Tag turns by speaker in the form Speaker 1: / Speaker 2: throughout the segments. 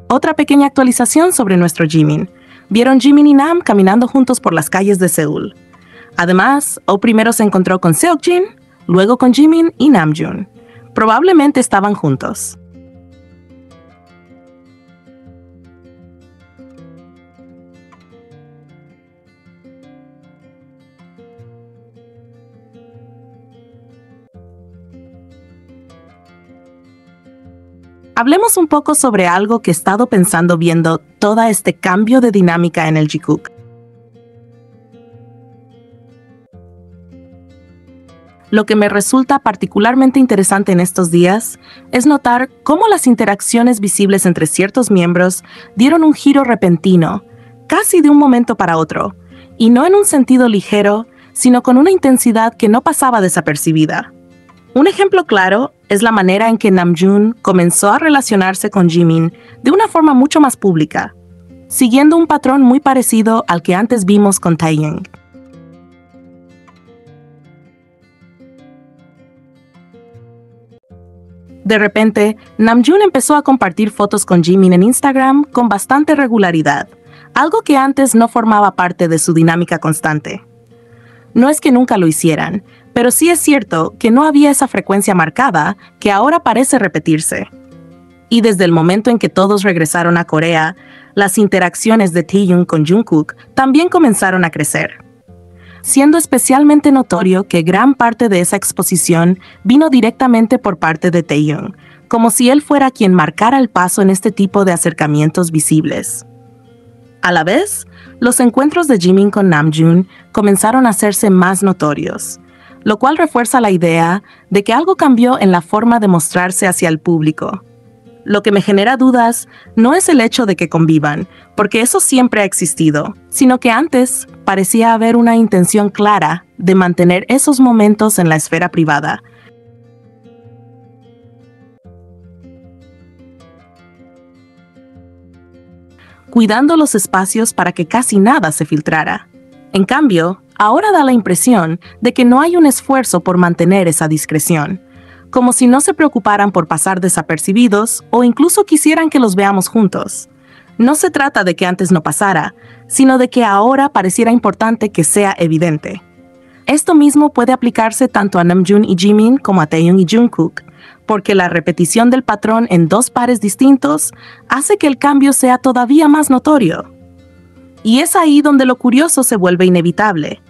Speaker 1: Otra pequeña actualización sobre nuestro Jimin. Vieron Jimin y Nam caminando juntos por las calles de Seúl. Además, Oh primero se encontró con Seokjin, luego con Jimin y Namjoon. Probablemente estaban juntos. Hablemos un poco sobre algo que he estado pensando viendo todo este cambio de dinámica en el Jikook. Lo que me resulta particularmente interesante en estos días es notar cómo las interacciones visibles entre ciertos miembros dieron un giro repentino, casi de un momento para otro, y no en un sentido ligero, sino con una intensidad que no pasaba desapercibida. Un ejemplo claro es la manera en que Namjoon comenzó a relacionarse con Jimin de una forma mucho más pública, siguiendo un patrón muy parecido al que antes vimos con Taehyung. De repente, Namjoon empezó a compartir fotos con Jimin en Instagram con bastante regularidad, algo que antes no formaba parte de su dinámica constante. No es que nunca lo hicieran, pero sí es cierto que no había esa frecuencia marcada que ahora parece repetirse. Y desde el momento en que todos regresaron a Corea, las interacciones de Taehyung con Jungkook también comenzaron a crecer, siendo especialmente notorio que gran parte de esa exposición vino directamente por parte de Taehyung, como si él fuera quien marcara el paso en este tipo de acercamientos visibles. A la vez, los encuentros de Jimin con Namjoon comenzaron a hacerse más notorios, lo cual refuerza la idea de que algo cambió en la forma de mostrarse hacia el público. Lo que me genera dudas no es el hecho de que convivan, porque eso siempre ha existido, sino que antes parecía haber una intención clara de mantener esos momentos en la esfera privada. Cuidando los espacios para que casi nada se filtrara. En cambio, ahora da la impresión de que no hay un esfuerzo por mantener esa discreción, como si no se preocuparan por pasar desapercibidos o incluso quisieran que los veamos juntos. No se trata de que antes no pasara, sino de que ahora pareciera importante que sea evidente. Esto mismo puede aplicarse tanto a Namjoon y Jimin como a Taehyung y Jungkook, porque la repetición del patrón en dos pares distintos hace que el cambio sea todavía más notorio. Y es ahí donde lo curioso se vuelve inevitable.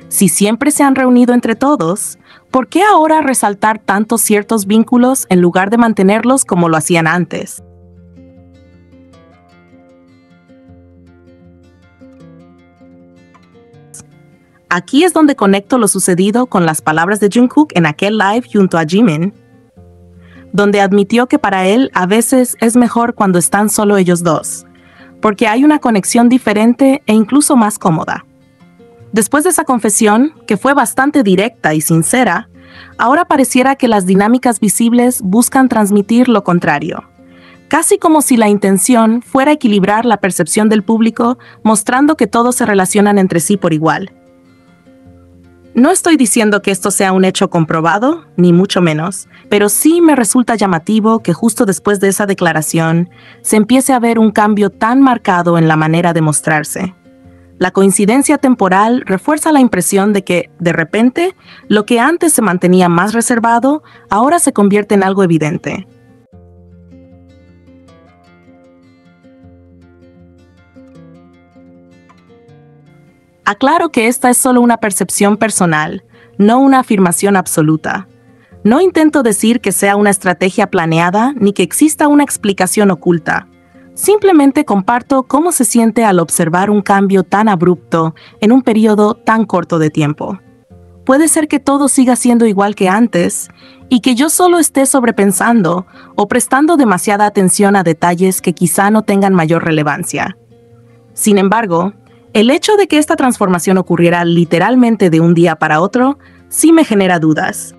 Speaker 1: Si siempre se han reunido entre todos, ¿por qué ahora resaltar tantos ciertos vínculos en lugar de mantenerlos como lo hacían antes? Aquí es donde conecto lo sucedido con las palabras de Jungkook en aquel live junto a Jimin, donde admitió que para él a veces es mejor cuando están solo ellos dos, porque hay una conexión diferente e incluso más cómoda. Después de esa confesión, que fue bastante directa y sincera, ahora pareciera que las dinámicas visibles buscan transmitir lo contrario, casi como si la intención fuera equilibrar la percepción del público, mostrando que todos se relacionan entre sí por igual. No estoy diciendo que esto sea un hecho comprobado, ni mucho menos, pero sí me resulta llamativo que justo después de esa declaración se empiece a ver un cambio tan marcado en la manera de mostrarse. La coincidencia temporal refuerza la impresión de que, de repente, lo que antes se mantenía más reservado, ahora se convierte en algo evidente. Aclaro que esta es solo una percepción personal, no una afirmación absoluta. No intento decir que sea una estrategia planeada ni que exista una explicación oculta. Simplemente comparto cómo se siente al observar un cambio tan abrupto en un periodo tan corto de tiempo. Puede ser que todo siga siendo igual que antes y que yo solo esté sobrepensando o prestando demasiada atención a detalles que quizá no tengan mayor relevancia. Sin embargo, el hecho de que esta transformación ocurriera literalmente de un día para otro sí me genera dudas.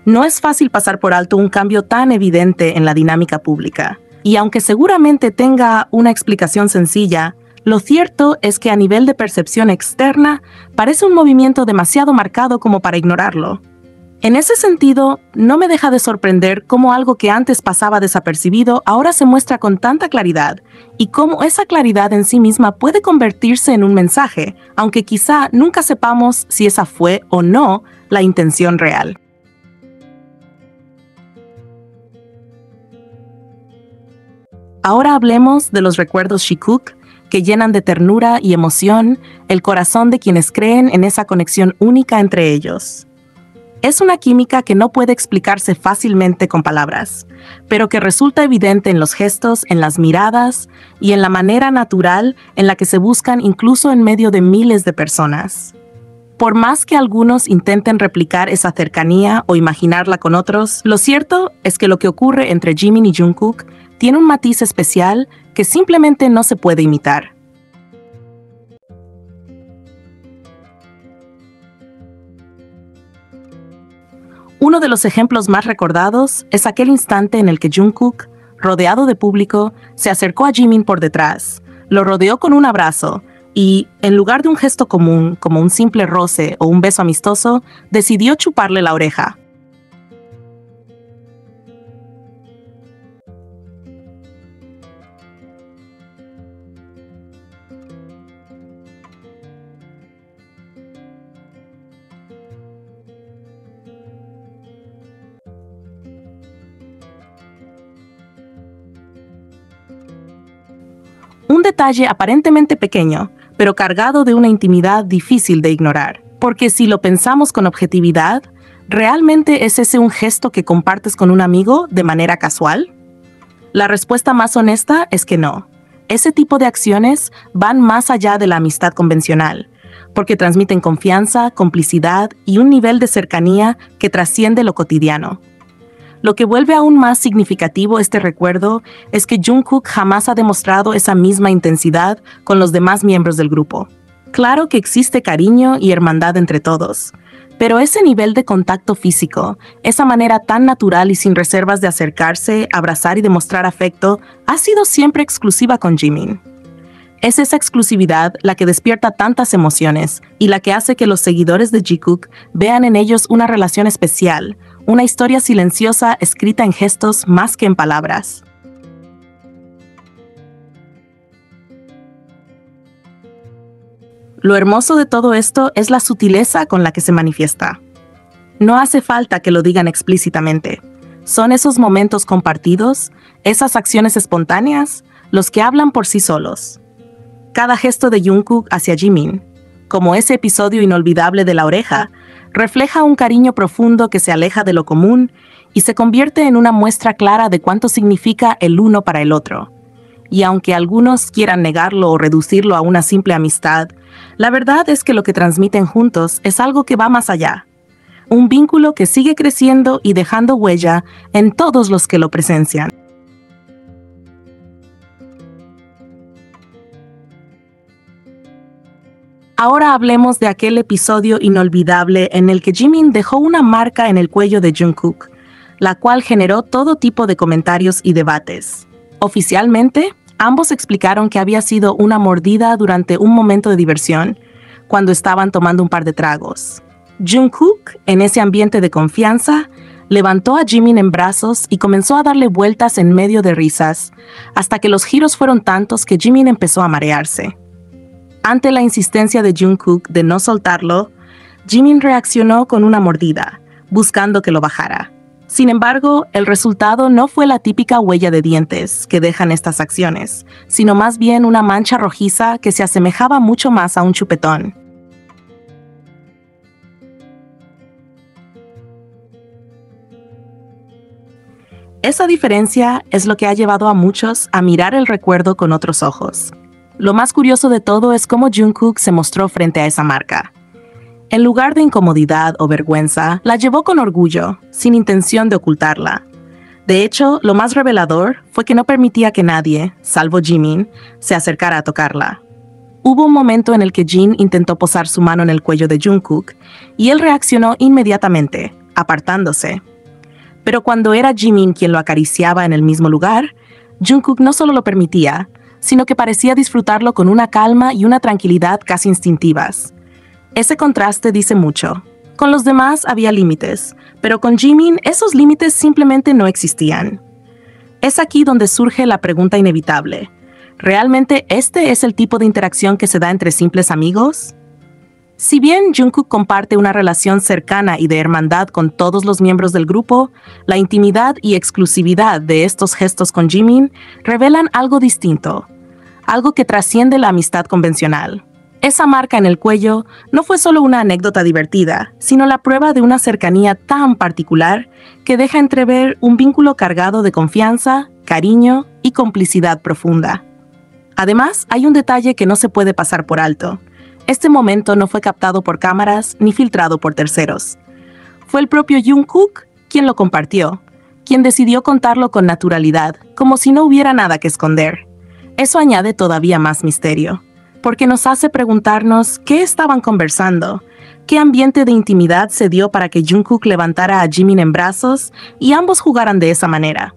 Speaker 1: No es fácil pasar por alto un cambio tan evidente en la dinámica pública, y aunque seguramente tenga una explicación sencilla, lo cierto es que a nivel de percepción externa parece un movimiento demasiado marcado como para ignorarlo. En ese sentido, no me deja de sorprender cómo algo que antes pasaba desapercibido ahora se muestra con tanta claridad, y cómo esa claridad en sí misma puede convertirse en un mensaje, aunque quizá nunca sepamos si esa fue o no la intención real. Ahora hablemos de los recuerdos Shikook, que llenan de ternura y emoción el corazón de quienes creen en esa conexión única entre ellos. Es una química que no puede explicarse fácilmente con palabras, pero que resulta evidente en los gestos, en las miradas y en la manera natural en la que se buscan incluso en medio de miles de personas. Por más que algunos intenten replicar esa cercanía o imaginarla con otros, lo cierto es que lo que ocurre entre Jimin y Jungkook tiene un matiz especial que simplemente no se puede imitar. Uno de los ejemplos más recordados es aquel instante en el que Jungkook, rodeado de público, se acercó a Jimin por detrás, lo rodeó con un abrazo y, en lugar de un gesto común como un simple roce o un beso amistoso, decidió chuparle la oreja. Un detalle aparentemente pequeño, pero cargado de una intimidad difícil de ignorar. Porque si lo pensamos con objetividad, ¿realmente es ese un gesto que compartes con un amigo de manera casual? La respuesta más honesta es que no. Ese tipo de acciones van más allá de la amistad convencional, porque transmiten confianza, complicidad y un nivel de cercanía que trasciende lo cotidiano. Lo que vuelve aún más significativo este recuerdo es que Jungkook jamás ha demostrado esa misma intensidad con los demás miembros del grupo. Claro que existe cariño y hermandad entre todos, pero ese nivel de contacto físico, esa manera tan natural y sin reservas de acercarse, abrazar y demostrar afecto, ha sido siempre exclusiva con Jimin. Es esa exclusividad la que despierta tantas emociones y la que hace que los seguidores de Jikook vean en ellos una relación especial, una historia silenciosa escrita en gestos más que en palabras. Lo hermoso de todo esto es la sutileza con la que se manifiesta. No hace falta que lo digan explícitamente. Son esos momentos compartidos, esas acciones espontáneas, los que hablan por sí solos. Cada gesto de Jungkook hacia Jimin, como ese episodio inolvidable de la oreja, refleja un cariño profundo que se aleja de lo común y se convierte en una muestra clara de cuánto significa el uno para el otro. Y aunque algunos quieran negarlo o reducirlo a una simple amistad, la verdad es que lo que transmiten juntos es algo que va más allá. Un vínculo que sigue creciendo y dejando huella en todos los que lo presencian. Ahora hablemos de aquel episodio inolvidable en el que Jimin dejó una marca en el cuello de Jungkook, la cual generó todo tipo de comentarios y debates. Oficialmente, ambos explicaron que había sido una mordida durante un momento de diversión, cuando estaban tomando un par de tragos. Jungkook, en ese ambiente de confianza, levantó a Jimin en brazos y comenzó a darle vueltas en medio de risas, hasta que los giros fueron tantos que Jimin empezó a marearse. Ante la insistencia de Jungkook de no soltarlo, Jimin reaccionó con una mordida, buscando que lo bajara. Sin embargo, el resultado no fue la típica huella de dientes que dejan estas acciones, sino más bien una mancha rojiza que se asemejaba mucho más a un chupetón. Esa diferencia es lo que ha llevado a muchos a mirar el recuerdo con otros ojos. Lo más curioso de todo es cómo Jungkook se mostró frente a esa marca. En lugar de incomodidad o vergüenza, la llevó con orgullo, sin intención de ocultarla. De hecho, lo más revelador fue que no permitía que nadie, salvo Jimin, se acercara a tocarla. Hubo un momento en el que Jin intentó posar su mano en el cuello de Jungkook y él reaccionó inmediatamente, apartándose. Pero cuando era Jimin quien lo acariciaba en el mismo lugar, Jungkook no solo lo permitía, sino que parecía disfrutarlo con una calma y una tranquilidad casi instintivas. Ese contraste dice mucho. Con los demás había límites, pero con Jimin esos límites simplemente no existían. Es aquí donde surge la pregunta inevitable. ¿Realmente este es el tipo de interacción que se da entre simples amigos? Si bien Jungkook comparte una relación cercana y de hermandad con todos los miembros del grupo, la intimidad y exclusividad de estos gestos con Jimin revelan algo distinto, algo que trasciende la amistad convencional. Esa marca en el cuello no fue solo una anécdota divertida, sino la prueba de una cercanía tan particular que deja entrever un vínculo cargado de confianza, cariño y complicidad profunda. Además, hay un detalle que no se puede pasar por alto. Este momento no fue captado por cámaras ni filtrado por terceros. Fue el propio Jungkook quien lo compartió, quien decidió contarlo con naturalidad, como si no hubiera nada que esconder. Eso añade todavía más misterio, porque nos hace preguntarnos qué estaban conversando, qué ambiente de intimidad se dio para que Jungkook levantara a Jimin en brazos y ambos jugaran de esa manera.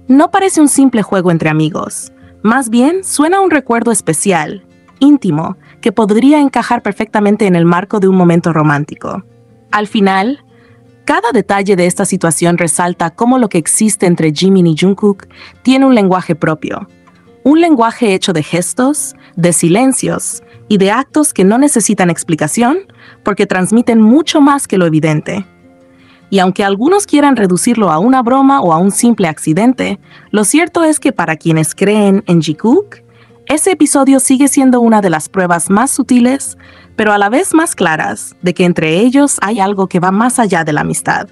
Speaker 1: No parece un simple juego entre amigos, más bien suena a un recuerdo especial, íntimo, que podría encajar perfectamente en el marco de un momento romántico. Al final, cada detalle de esta situación resalta cómo lo que existe entre Jimin y Jungkook tiene un lenguaje propio. Un lenguaje hecho de gestos, de silencios y de actos que no necesitan explicación porque transmiten mucho más que lo evidente. Y aunque algunos quieran reducirlo a una broma o a un simple accidente, lo cierto es que para quienes creen en Jikook, ese episodio sigue siendo una de las pruebas más sutiles, pero a la vez más claras, de que entre ellos hay algo que va más allá de la amistad.